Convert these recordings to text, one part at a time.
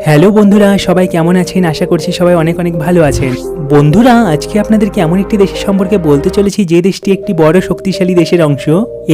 Hello বন্ধুরা, সবাই কেমন আছেন? আশা করছি সবাই অনেক অনেক ভালো আছেন। বন্ধুরা, আজকে আপনাদেরকে এমন একটি দেশের সম্পর্কে বলতে চলেছি যে দেশটি একটি বড় শক্তিশালী দেশের অংশ।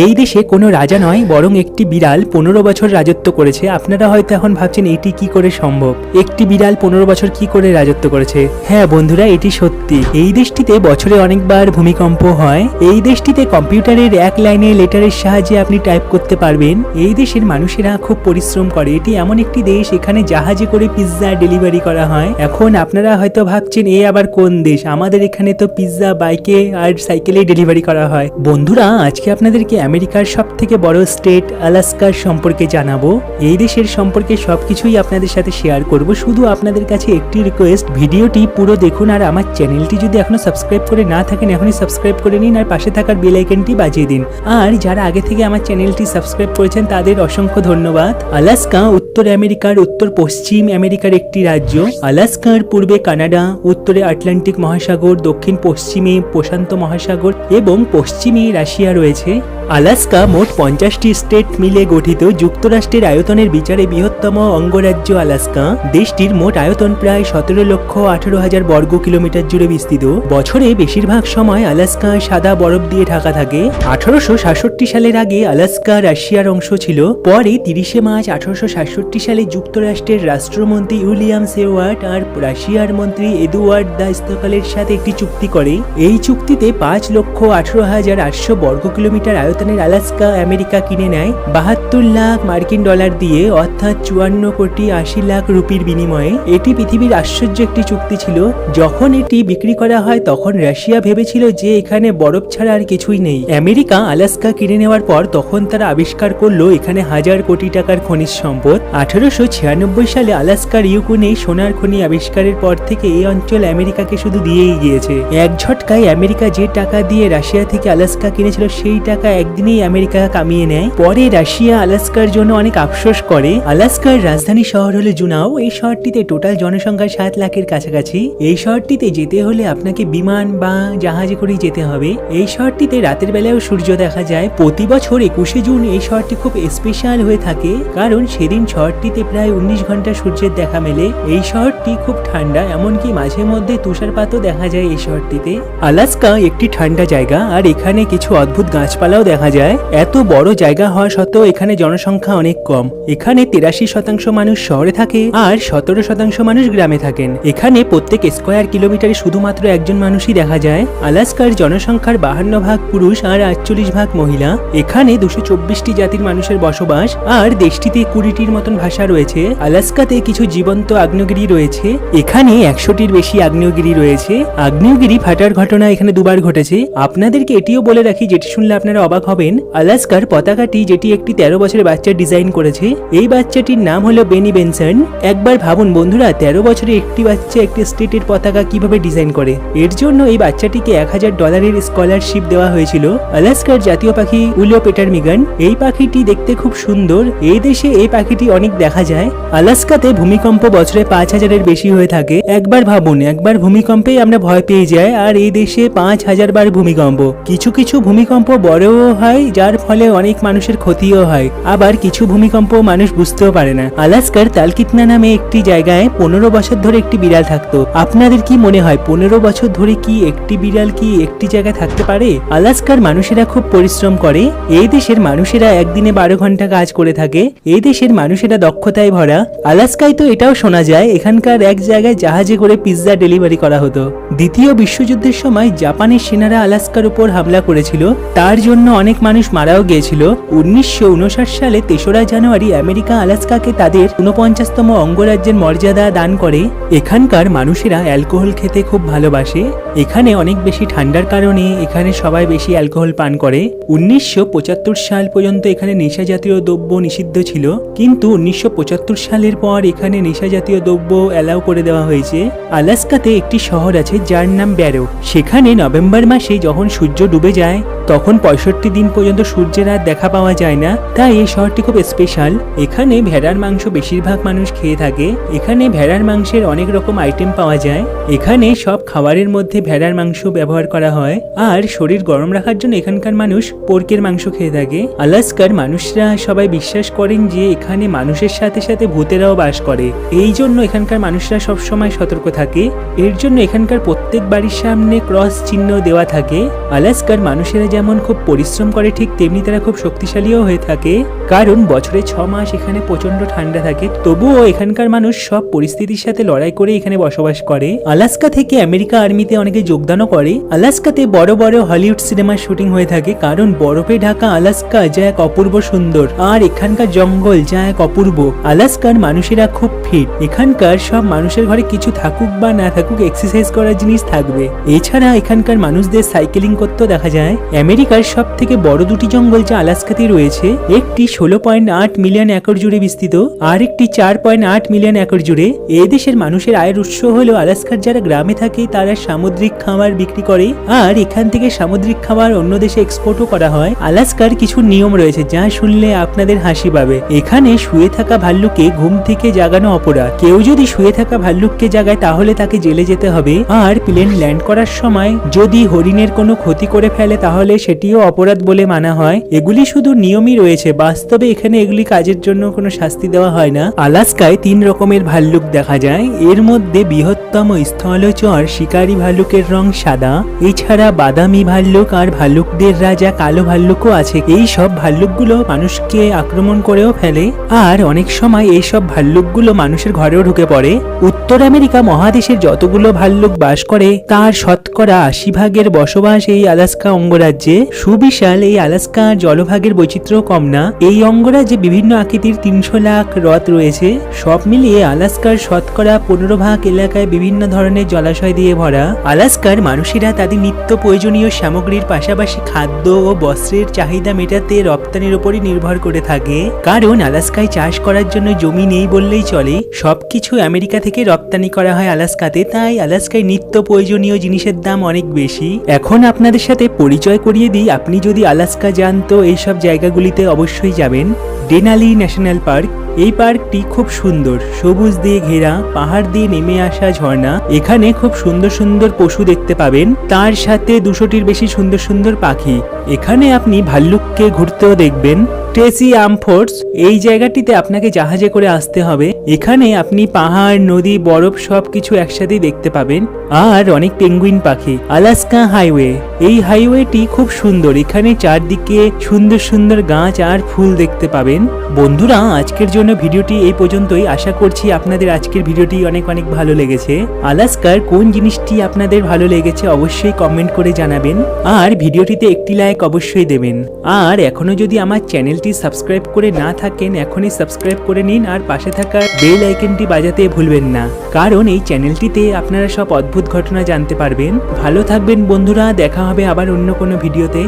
এই দেশে কোনো রাজা নয়, বরং একটি বিড়াল 15 বছর রাজত্ব করেছে। আপনারা হয়তো এখন ভাবছেন এটি কি করে সম্ভব, একটি বিড়াল 15 বছর কি করে রাজত্ব করেছে। হ্যাঁ বন্ধুরা, এটি সত্যি। এই দেশটিতে বছরে অনেকবার ভূমিকম্প হয়। এই দেশটিতে কম্পিউটারের এক লাইনে লেটারের সাহায্যে আপনি টাইপ করতে পারবেন। এই দেশের মানুষেরা খুব পরিশ্রম করে। এটি এমন একটি দেশ, এখানে জাহাজে করে পিৎজা ডেলিভারি করা হয়। এখন আপনারা হয়তো ভাবছেন এ আবার কোন দেশ? আমাদের এখানে তো পিৎজা বাইকে আর সাইকেলে ডেলিভারি করা হয়। বন্ধুরা, আজকে আপনাদেরকে আমেরিকার সব থেকে বড় স্টেট আলাস্কার সম্পর্কে জানাবো। এই দেশের সম্পর্কে সবকিছুই আপনাদের সাথে শেয়ার করব। শুধু আপনাদের কাছে একটি রিকোয়েস্ট, ভিডিওটি পুরো দেখুন আর আমার চ্যানেলটি যদি এখনো সাবস্ক্রাইব করে না থাকেন এখনই সাবস্ক্রাইব করে নিন আর পাশে থাকার বেল আইকনটি বাজিয়ে দিন। আর যারা আগে থেকে আমার চ্যানেলটি সাবস্ক্রাইব করেছেন তাদের অসংখ্য ধন্যবাদ। আলাস্কা উত্তর আমেরিকার উত্তর পশ্চিম আমেরিকার একটি রাজ্য। আলাস্কার পূর্বে কানাডা, উত্তরে আটলান্টিক মহাসাগর, দক্ষিণ পশ্চিমে প্রশান্ত মহাসাগর এবং পশ্চিমে রাশিয়া রয়েছে। আলাস্কা মোট 50টি স্টেট মিলে গঠিত। যুক্তরাষ্ট্রের আয়তনের বিচারে বৃহত্তম অঙ্গরাজ্য আলাস্কা। দেশটির মোট আয়তন প্রায় 17,18,000 বর্গ কিলোমিটার জুড়ে বিস্তৃত। বছরে বেশিরভাগ সময় আলাস্কা সাদা বরফ দিয়ে ঢাকা থাকে। 1867 সালের আগে আলাস্কা রাশিয়ার অংশ ছিল। পরে 30 মার্চ 1867 সালে যুক্তরাষ্ট্রের রাষ্ট্রমন্ত্রী উইলিয়াম সেওয়ার্ড আর রাশিয়ার মন্ত্রী এদুয়ার্ড দা স্তকালের সাথে একটি চুক্তি করে। এই চুক্তিতে 5,18,800 বর্গ কিলোমিটার আয়তনের আলাস্কা আমেরিকা কিনে নেয় 72 লাখ মার্কিন ডলার দিয়ে, অর্থাৎ 54 কোটি 80 লাখ রুপির বিনিময়ে। এটি পৃথিবীর আশ্চর্য একটি চুক্তি ছিল। যখন এটি বিক্রি করা হয় তখন রাশিয়া ভেবেছিল যে এখানে বরফ ছাড়া আর কিছুই নেই। আমেরিকা আলাস্কা কিনে নেওয়ার পর তখন তারা আবিষ্কার করলো এখানে 1000 কোটি টাকার খনিজ সম্পদ। 1896 সালে আলাস্কার ইউকনে সোনার খনি আবিষ্কারের পর থেকে এই অঞ্চল আমেরিকাকে শুধু দিয়েই গিয়েছে। এক ঝটকায় আমেরিকা যে টাকা দিয়ে রাশিয়া থেকে আলাস্কা কিনেছিল সেই টাকা একদিনেই আমেরিকা কামিয়ে নেয়। পরে রাশিয়া আলাস্কার জন্য অনেক আফসোস করে। আলাস্কার রাজধানী শহর হলো জুনাও। এই শহরটিতে টোটাল জনসংখ্যা 7 লাখের কাছাকাছি। এই শহরটিতে যেতে হলে আপনাকে বিমান বা জাহাজে করেই যেতে হবে। এই শহরটিতে রাতের বেলায়ও সূর্য দেখা যায়। প্রতি বছর 21শে জুন এই শহরটি খুব স্পেশাল হয়ে থাকে, কারণ সেদিন শহরটিতে প্রায় 19 ঘন্টা সূর্যের দেখা মেলে। এই শহরটি খুব ঠান্ডা, এমনকি মাঝে মধ্যে তুষারপাতও দেখা যায় এই শহরটিতে। আলাস্কা একটি ঠান্ডা জায়গা আর এখানে কিছু অদ্ভুত গাছপালাও দেখা যায়। এত বড় জায়গা হওয়া সত্ত্বেও এখানে জনসংখ্যা অনেক কম। এখানে 83% মানুষ শহরে থাকে আর 17% মানুষ গ্রামে থাকেন। এখানে প্রত্যেক স্কয়ার কিলোমিটারে শুধুমাত্র একজন মানুষই দেখা যায়। আলাস্কার জনসংখ্যার 52 ভাগ পুরুষ আর 48 ভাগ মহিলা। এখানে 224টি জাতির মানুষের বসবাস আর দেশটিতে 20টির মতন ভাষা রয়েছে। আলাস্কাতে কিছু জীবন্ত আগ্নেয়গিরি রয়েছে। এখানে 100টির বেশি আগ্নেয়গিরি রয়েছে। আগ্নেয়গিরি ফাটার ঘটনা এখানে দুবার ঘটেছে। আপনাদেরকে এটিও বলে রাখি, যেটি শুনলে আপনারা অবাক হবেন, আলাস্কার পতাকাটি যেটি একটি 13 বছরের বাচ্চা ডিজাইন করেছে, এই বাচ্চাটির নাম হলো বেনি বেনসন। একবার ভাবুন বন্ধুরা, 13 বছরে একটি বাচ্চা একটি স্টেটের পতাকা কিভাবে ডিজাইন করে। এর জন্য এই বাচ্চাটিকে $1000 স্কলারশিপ দেওয়া হয়েছিল। আলাস্কার জাতীয় পাখি উইলো পেটারমিগান। এই পাখিটি দেখতে খুব সুন্দর। এই দেশে এই পাখিটি অনেক দেখা যায়। আলাস্কাতে ভূমিকম্প বছরে 5000-এর বেশি হয়ে থাকে। একবার ভাবুন, একবার ভূমিকম্পেই আমরা ভয় পেয়ে যাই, আর এই দেশে 5000 বার ভূমিকম্প। কিছু কিছু ভূমিকম্প বড়ও হয়, যার ফলে অনেক মানুষের ক্ষতিও হয়। আবার কিছু ভূমিকম্প মানুষ বুঝতেও পারে না। আলাস্কার তালকিতনা নামে একটি জায়গায় 15 বছর ধরে একটি বিড়াল থাকতো। আপনাদের কি মনে হয় 15 বছর ধরে কি একটি বিড়াল কি একটি জায়গায় থাকতে পারে? আলাস্কার মানুষেরা খুব পরিশ্রম করে। এই দেশের মানুষেরা একদিনে 12 ঘন্টা কাজ করে থাকে। এই দেশের মানুষেরা দক্ষতায় ভরা। আলাস্কায় তো এটাও শোনা যায় এখানকার এক জায়গায় জাহাজে করে পিৎজা ডেলিভারি করা হতো। দ্বিতীয় বিশ্বযুদ্ধের সময় জাপানের সেনারা আলাস্কার উপর হামলা করেছিল, তার জন্য অনেক মানুষ মারাও গিয়েছিল। 1959 সালে 3রা জানুয়ারি আমেরিকা আলাস্কাকে তাদের 49তম অঙ্গরাজ্যের মর্যাদা দান করে। এখানকার মানুষেরা অ্যালকোহল খেতে খুব ভালোবাসে। এখানে অনেক বেশি ঠান্ডার কারণে এখানে সবাই বেশি অ্যালকোহল পান করে। 1975 সাল পর্যন্ত এখানে নেশা জাতীয় দ্রব্য নিষিদ্ধ ছিল, কিন্তু 1975 সালের পর এখানে নেশা জাতীয় দ্রব্য অ্যালাউ করে দেওয়া হয়েছে। আলাস্কাতে একটি শহর আছে যার নাম ব্যারো। সেখানে নভেম্বর মাসে যখন সূর্য ডুবে যায় তখন 65 দিন পর্যন্ত সূর্যের আর দেখা পাওয়া যায় না। তাই এই শহরটি খুব স্পেশাল। এখানে ভেড়ার মাংস বেশিরভাগ মানুষ খেয়ে থাকে। এখানে ভেড়ার মাংসের অনেক রকম আইটেম পাওয়া যায়। এখানে সব খাবারের মধ্যে ভেড়ার মাংস ব্যবহার করা হয়, আর শরীর গরম রাখার জন্য এখানকার মানুষ পোর্কের মাংস খেয়ে থাকে। আলাস্কার মানুষরা সবাই বিশ্বাস করেন যে এখানে মানুষের সাথে সাথে ভূতেরাও বাস করে, এই জন্য এখানকার মানুষরা সব সময় সতর্ক থাকে। এর জন্য এখানকার প্রত্যেক বাড়ির সামনে ক্রস চিহ্ন দেওয়া থাকে। আলাস্কার মানুষেরা যেমন খুব পরিশ্রম করে, ঠিক তেমনি তারা খুব শক্তিশালীও হয়ে থাকে, কারণ বছরে 6 মাস এখানে প্রচন্ড ঠান্ডা থাকে। তবুও এখানকার মানুষ সব পরিস্থিতির সাথে লড়াই করে এখানে বসবাস করে। আলাস্কা থেকে আমেরিকা আর্মিতে অনেকে যোগদানও করে। আলাস্কাতে বড় বড় হলিউড সিনেমার শুটিং হয়ে থাকে, কারণ বরফে ঢাকা আলাস্কা যা এক অপূর্ব সুন্দর, আর এখানকার জঙ্গল যা এক অপূর্ব। আলাস্কার মানুষেরা খুব ফিট, এখানকার সব মানুষের ঘরে কিছু থাকুক বা না থাকুক এক্সারসাইজ করার জিনিস থাকবে। এছাড়া এখানকার মানুষদের সাইকেলিং করতেও দেখা যায়। আমেরিকার সব থেকে বড় দুটি জঙ্গল যা আলাস্কাতে রয়েছে, একটি 16.8 মিলিয়ন একর জুড়ে বিস্তৃত, আর একটি 4.8 মিলিয়ন একর জুড়ে। এই দেশের মানুষের আয়ের উৎস হলো আলাস্কার যারা গ্রামে থাকে তারা সামুদ্রিক খাবার বিক্রি করে, আর এখান থেকে সামুদ্রিক খাবার অন্য দেশে এক্সপোর্টও করা হয়। আলাস্কার কিছু নিয়ম রয়েছে যা শুনলে আপনাদের হাসি পাবে। এখানে শুয়ে থাকা ভাল্লুককে ঘুম থেকে জাগানো অপরাধ। কেউ যদি শুয়ে থাকা ভাল্লুককে জাগায় তাহলে তাকে জেলে যেতে হবে, আর প্লেন ল্যান্ড করার সময় যদি হরিণের কোনো ক্ষতি করে ফেলে তাহলে সেটিও অপরাধ বলে মানা হয়। এগুলি শুধু নিয়মই রয়েছে, বাস্তবে এখানে এগুলি কাজের জন্য কোনো শাস্তি দেওয়া হয় না। আলাস্কায় 3 রকমের ভাল্লুক দেখা যায়। এর মধ্যে বৃহত্তম স্থলচর শিকারী ভাল্লুকের রং সাদা। এছাড়া বাদামি ভাল্লুক আর ভাল্লুকদের রাজা কালো ভাল্লুকও আছে। এই সব ভাল্লুকগুলো মানুষকে আক্রমণ করেও ফেলে, আর অনেক সময় এই সব ভাল্লুকগুলো মানুষের ঘরেও ঢুকে পড়ে। উত্তর আমেরিকা মহাদেশের যতগুলো ভাল্লুক বাস করে তার শতকরা 80 ভাগের বসবাস এই আলাস্কা অঙ্গরাজ্যে। সুবিশাল এই আলাস্কা জলভাগের বৈচিত্র্য কম না। এই অঙ্গরাজ্যে বিভিন্ন আকৃতির 300 লাখ হ্রদ রয়েছে। সব মিলিয়ে আলাস্কার শতকরা 15 ভাগ এলাকায় বিভিন্ন ধরনের জলাশয় দিয়ে ভরা। আলাস্কার মানুষেরা তাদের নিত্য প্রয়োজনীয় সামগ্রীর পাশাপাশি খাদ্য ও বস্ত্রের চাহিদা মেটাতে রপ্তানির উপরই নির্ভর করে থাকে, কারণ আলাস্কায় চাষ করার জন্য জমি নেই বললেই চলে। সবকিছু আমেরিকা থেকে রপ্তানি করা হয় আলাস্কাতে, তাই আলাস্কায় নিত্য প্রয়োজনীয় জিনিসের দাম অনেক বেশি। এখন আপনাদের সাথে পরিচয় করিয়ে দিই, আপনি যদি আলাস্কা যান তো এইসব জায়গাগুলিতে অবশ্যই যাবেন। ডেনালি ন্যাশনাল পার্ক, এই পার্কটি খুব সুন্দর, সবুজ দিয়ে ঘেরা, পাহাড় দিয়ে নেমে আসা ঝর্ণা। এখানে খুব সুন্দর সুন্দর পশু দেখতে পাবেন, তার সাথে 200টির বেশি সুন্দর সুন্দর পাখি। এখানে আপনি ভাল্লুককে ঘুরতেও দেখবেন। ট্রেসি আমফোর্ডস, এই জায়গাটিতে আপনাকে জাহাজে করে আসতে হবে। এখানে আপনি পাহাড়, নদী, বরফ সবকিছু একসাথেই দেখতে পাবেন, আর অনেক পেঙ্গুইন পাখি। আলাস্কা হাইওয়ে, এই হাইওয়েটি খুব সুন্দর, এখানে চারদিকে সুন্দর সুন্দর গাছ আর ফুল দেখতে পাবেন। বন্ধুরা, আজকের জন্য ভিডিওটি এই পর্যন্তই। আশা করছি আপনাদের আজকের ভিডিওটি অনেক অনেক ভালো লেগেছে। আলাস্কার কোন জিনিসটি আপনাদের ভালো লেগেছে অবশ্যই কমেন্ট করে জানাবেন, আর ভিডিওটিতে একটি লাইক অবশ্যই দেবেন। আর এখনো যদি আমার চ্যানেলটি সাবস্ক্রাইব করে না থাকেন এখনই সাবস্ক্রাইব করে নিন, আর পাশে থাকা বেল আইকনটি বাজাতে ভুলবেন না, কারণ এই চ্যানেলটিতে আপনারা সব অদ্ভুত ঘটনা জানতে পারবেন। ভালো থাকবেন বন্ধুরা, দেখা হবে আবার অন্য কোনো ভিডিওতে।